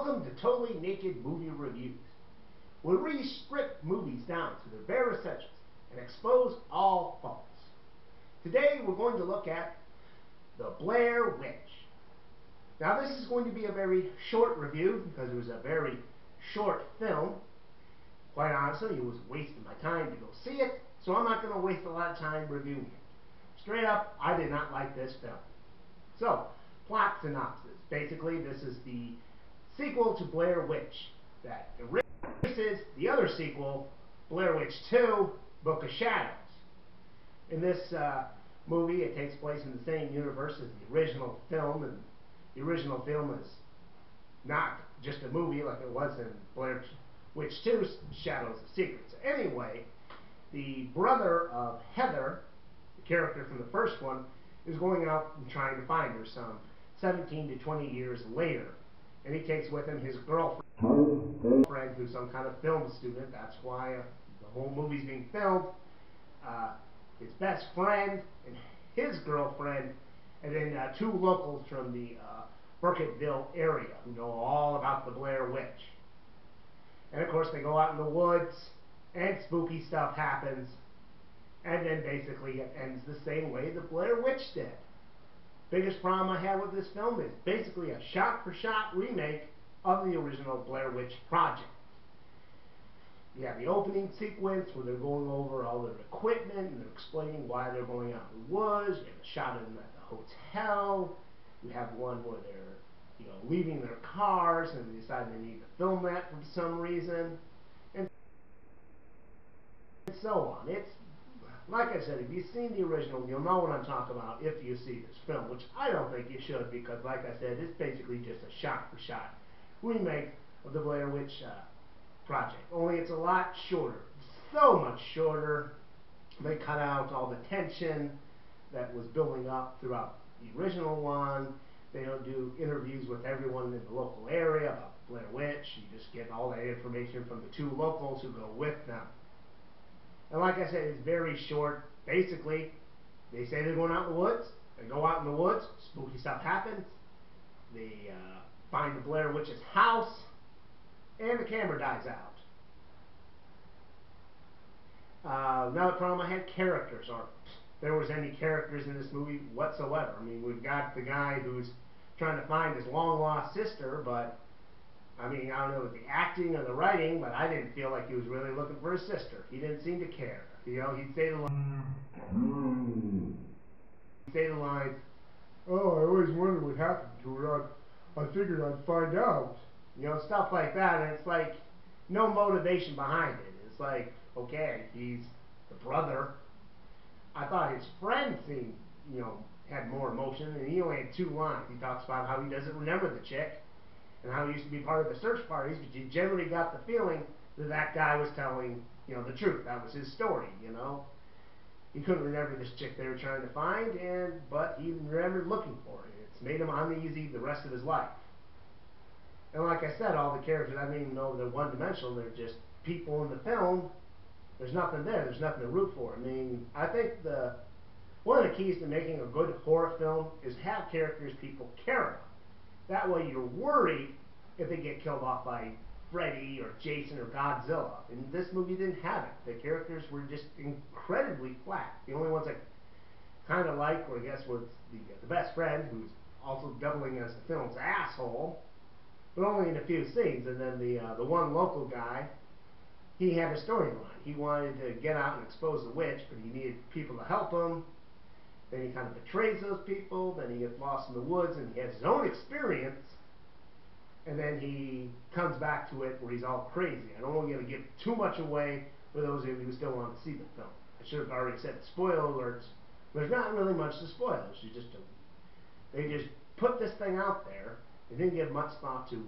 Welcome to Totally Naked Movie Reviews, where we strip movies down to their bare essentials and expose all faults. Today we're going to look at The Blair Witch. Now this is going to be a very short review because it was a very short film. Quite honestly, it was wasting my time to go see it, so I'm not going to waste a lot of time reviewing it. Straight up, I did not like this film. So, plot synopsis. Basically, this is the sequel to Blair Witch that erases the other sequel, Blair Witch 2, Book of Shadows. In this movie, it takes place in the same universe as the original film, and the original film is not just a movie like it was in Blair Witch 2, Shadows of Secrets. Anyway, the brother of Heather, the character from the first one, is going out and trying to find her some 17 to 20 years later. And he takes with him his girlfriend, who's some kind of film student. That's why the whole movie's being filmed. His best friend and his girlfriend, and then two locals from the Burkittville area who know all about the Blair Witch. And of course they go out in the woods and spooky stuff happens, and then basically it ends the same way the Blair Witch did. Biggest problem I had with this film is basically a shot-for-shot remake of the original Blair Witch project. You have the opening sequence where they're going over all their equipment and they're explaining why they're going out in the woods. You have a shot of them at the hotel. You have one where they're leaving their cars and they decide they need to film that for some reason. And so on. It's like I said, if you've seen the original, you'll know what I'm talking about if you see this film, which I don't think you should because, like I said, it's basically just a shot-for-shot remake of the Blair Witch project. Only it's a lot shorter. So much shorter. They cut out all the tension that was building up throughout the original one. They don't do interviews with everyone in the local area about the Blair Witch. You just get all that information from the two locals who go with them. And like I said, it's very short. Basically, they say they're going out in the woods. They go out in the woods. Spooky stuff happens. They find the Blair Witch's house. And the camera dies out. Another problem I had, characters. Or if there was any characters in this movie whatsoever. I mean, we've got the guy who's trying to find his long-lost sister, but I mean, I don't know if the acting or the writing, but I didn't feel like he was really looking for his sister. He didn't seem to care. He'd say the line, "Oh, I always wondered what happened to her. I figured I'd find out." Stuff like that, and it's like no motivation behind it. It's like, okay, he's the brother. I thought his friend seemed, had more emotion, and he only had 2 lines. He talks about how he doesn't remember the chick, and how he used to be part of the search parties, but you generally got the feeling that that guy was telling, the truth. That was his story, He couldn't remember this chick they were trying to find, but he remembered looking for her. It's made him uneasy the rest of his life. And like I said, all the characters, I don't even know they're one-dimensional. They're just people in the film. There's nothing there. There's nothing to root for. I mean, I think one of the keys to making a good horror film is have characters people care about. That way you're worried if they get killed off by Freddy or Jason or Godzilla. And this movie didn't have it. The characters were just incredibly flat. The only ones I kind of liked were, I guess, was the best friend, who's also doubling as the film's asshole, but only in a few scenes. And then the one local guy, he had a storyline. He wanted to get out and expose the witch, but he needed people to help him. Then he kind of betrays those people. Then he gets lost in the woods, and he has his own experience. And then he comes back to it where he's all crazy. I don't want to give too much away for those of you who still want to see the film. I should have already said spoiler alerts. There's not really much to spoil. They just put this thing out there. They didn't give much thought to,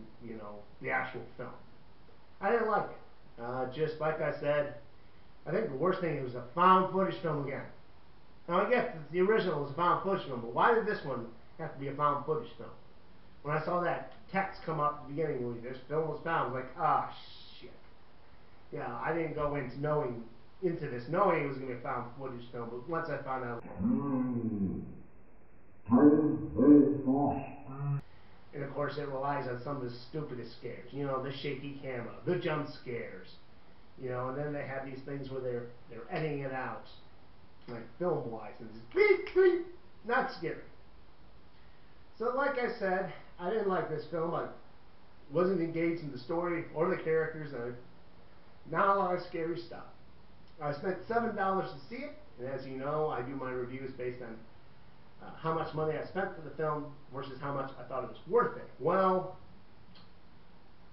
the actual film. I didn't like it. Just like I said, I think the worst thing, it was a found footage film again. Now I get that the original was a found footage film, but why did this one have to be a found footage film? When I saw that text come up at the beginning when this film was found, I was like, ah, shit. Yeah, I didn't go into this knowing it was going to be a found footage film, but once I found out, and of of course it relies on some of the stupidest scares. You know, the shaky camera, the jump scares. You know, and then they have these things where they're editing it out, like film-wise, and it's beep, beep, not scary. So like I said, I didn't like this film. I wasn't engaged in the story or the characters. Not a lot of scary stuff. I spent $7 to see it, and as you know, I do my reviews based on how much money I spent for the film versus how much I thought it was worth it. Well,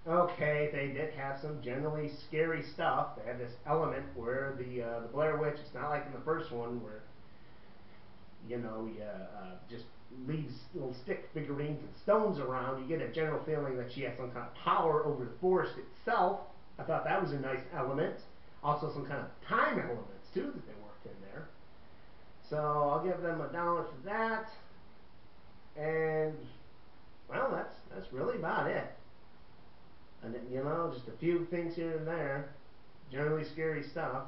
okay, they did have some generally scary stuff. They had this element where the Blair Witch, it's not like in the first one where, you know, just leaves little stick figurines and stones around. You get a general feeling that she has some kind of power over the forest itself. I thought that was a nice element. Also some kind of time elements, too, that they worked in there. So I'll give them $1 for that. And, well, that's really about it. And, you know, just a few things here and there. Generally scary stuff.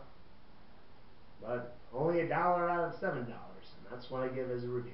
But only $1 out of $7. And that's what I give as a review.